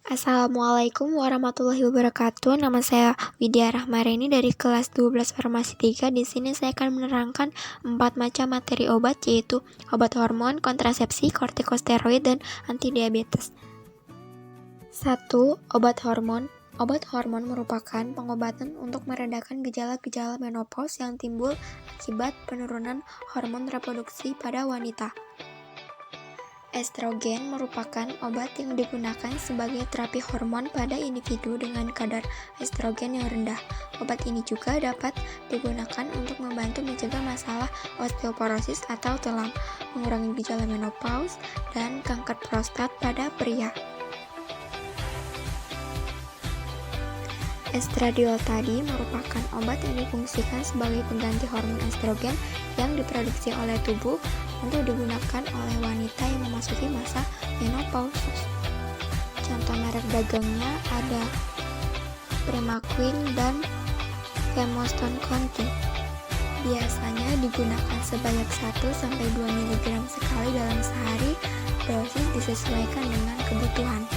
Assalamualaikum warahmatullahi wabarakatuh. Nama saya Widya Rahmarini dari kelas 12 Farmasi 3. Di sini saya akan menerangkan 4 macam materi obat, yaitu obat hormon, kontrasepsi, kortikosteroid, dan antidiabetes. 1. Obat hormon. Obat hormon merupakan pengobatan untuk meredakan gejala-gejala menopause yang timbul akibat penurunan hormon reproduksi pada wanita. Estrogen merupakan obat yang digunakan sebagai terapi hormon pada individu dengan kadar estrogen yang rendah. Obat ini juga dapat digunakan untuk membantu mencegah masalah osteoporosis atau tulang, mengurangi gejala menopause, dan kanker prostat pada pria. Estradiol tadi merupakan obat yang difungsikan sebagai pengganti hormon estrogen yang diproduksi oleh tubuh untuk digunakan oleh wanita yang memasuki masa menopause. Contoh merek dagangnya ada Premaquine dan Chemostone Conti. Biasanya digunakan sebanyak 1-2 mg sekali dalam sehari. Dosis disesuaikan dengan kebutuhan.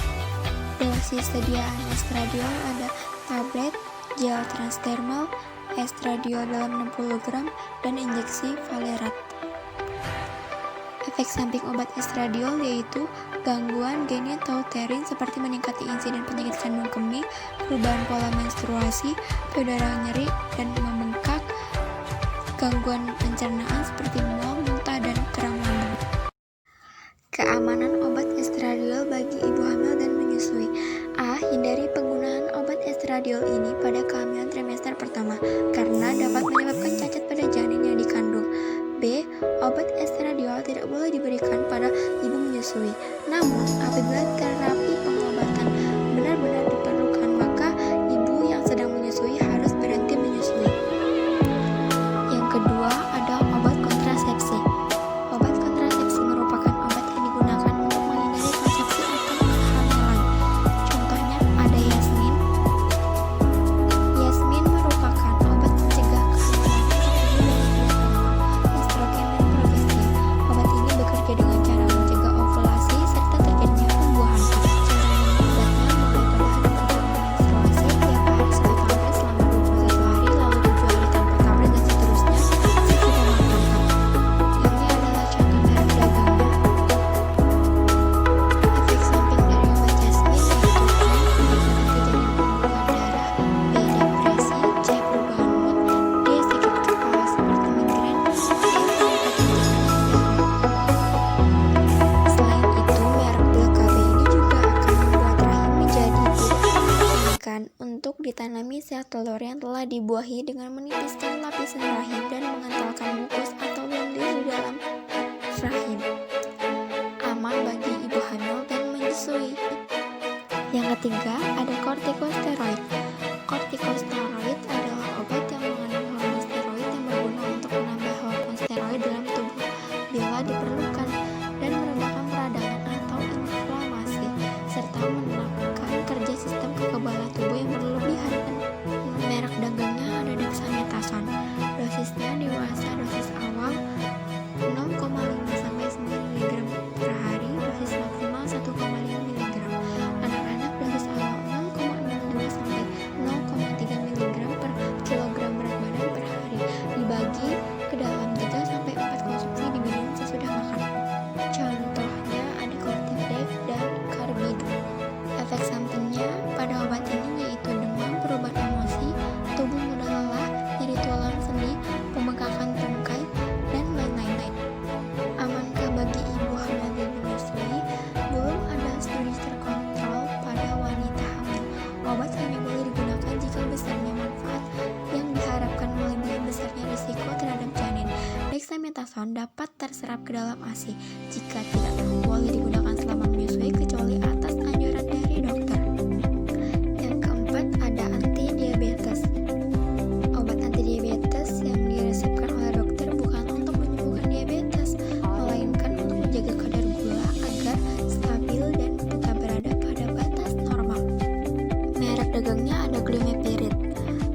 Dosis sediaan estradiol ada tablet, gel transdermal, estradiol dalam 60 gram, dan injeksi Valerat. Efek samping obat estradiol yaitu gangguan genitouterin seperti meningkatnya insiden penyakit kandung kemih, perubahan pola menstruasi, payudara nyeri dan membengkak, gangguan pencernaan seperti mual, muntah, dan kram lambung. Keamanan obat estradiol bagi ibu hamil dan menyusui. A. Hindari penggunaan obat estradiol ini pada kehamilan trimester pertama karena dapat menyebabkan cacat pada janin yang dikandung. B. Obat estradiol tidak boleh diberikan pada ibu menyusui. Namun, apabila terapi pengobatan benar-benar diperlukan, maka ibu yang sedang menyusui harus berhenti menyusui. Yang kedua ada obat kontrasepsi. Obat kontrasepsi merupakan obat yang digunakan untuk menghindari konsepsi atau kehamilan. Contohnya ada Yasmin. Yasmin merupakan obat pencegah kehamilan estrogen dan progestin. Obat ini bekerja dengan cara mencegah ovulasi serta terjadinya pembuahan. Untuk ditanami sel telur yang telah dibuahi dengan menipiskan lapisan rahim dan mengentalkan mukus atau lendir di dalam rahim. Aman bagi ibu hamil dan menyusui. Yang ketiga ada kortikosteroid. Kortikosteroid adalah obat yang mengandung hormon steroid yang berguna untuk menambah hormon steroid dalam tubuh bila diperlukan dan meredakan peradangan atau inflamasi serta menekan kerja sistem kekebalan tubuh yang berlebihan. Merek dagangnya ada dexamethasone. Dosisnya dewasa dosis awal 0,5-9 mg per hari, dosis maksimal 1,5 mg. Anak-anak dosis awal 0,02-0,3 mg per kilogram berat badan per hari, dibagi ke dalam 3-4 konsumsi diminum sesudah makan. Contohnya ada Cortidex dan Carbido. Efek sampingnya pada obat ini yaitu demam, perubahan emosi, tubuh mudah lelah, nyeri tulang sendi, pembengkakan tungkai, dan lain-lain. Amankah bagi ibu hamil dan menyusui? Belum ada studi terkontrol pada wanita hamil. Obat hanya boleh digunakan jika besarnya manfaat yang diharapkan melebihi besarnya risiko terhadap janin. Dexamethasone dapat terserap ke dalam ASI. Jika tidak, boleh digunakan selama menyusui kecuali atas anjuran dari dokter. Yang keempat ada antidiabetes. Obat antidiabetes yang diresepkan oleh dokter bukan untuk menyembuhkan diabetes, melainkan untuk menjaga kadar gula agar stabil dan tetap berada pada batas normal. Merek dagangnya ada Glimepiride.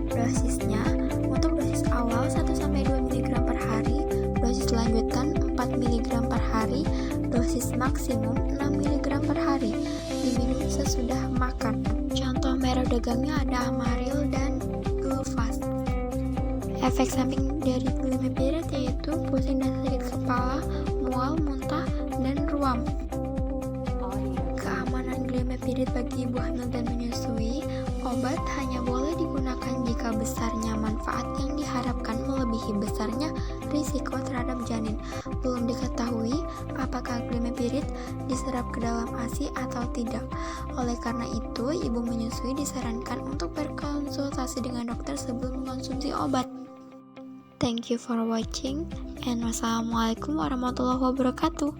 Dosisnya untuk dosis awal 1-2 mg per hari, dosis lanjutan 4 mg per hari, dosis maksimum 6 mg per hari, diminum sesudah makan. Contoh merek dagangnya ada Amaril dan Gluvax. Efek samping dari Glimepirid yaitu pusing dan sakit kepala, mual, muntah, dan ruam. Keamanan Glimepirid bagi ibu hamil dan menyusui. Obat hanya boleh digunakan jika besarnya manfaat yang diharapkan melebihi besarnya risiko terhadap janin. Belum diketahui apakah Glimepirid diserap ke dalam ASI atau tidak. Oleh karena itu, ibu menyusui disarankan untuk berkonsultasi dengan dokter sebelum mengonsumsi obat. Thank you for watching, and wassalamualaikum warahmatullahi wabarakatuh.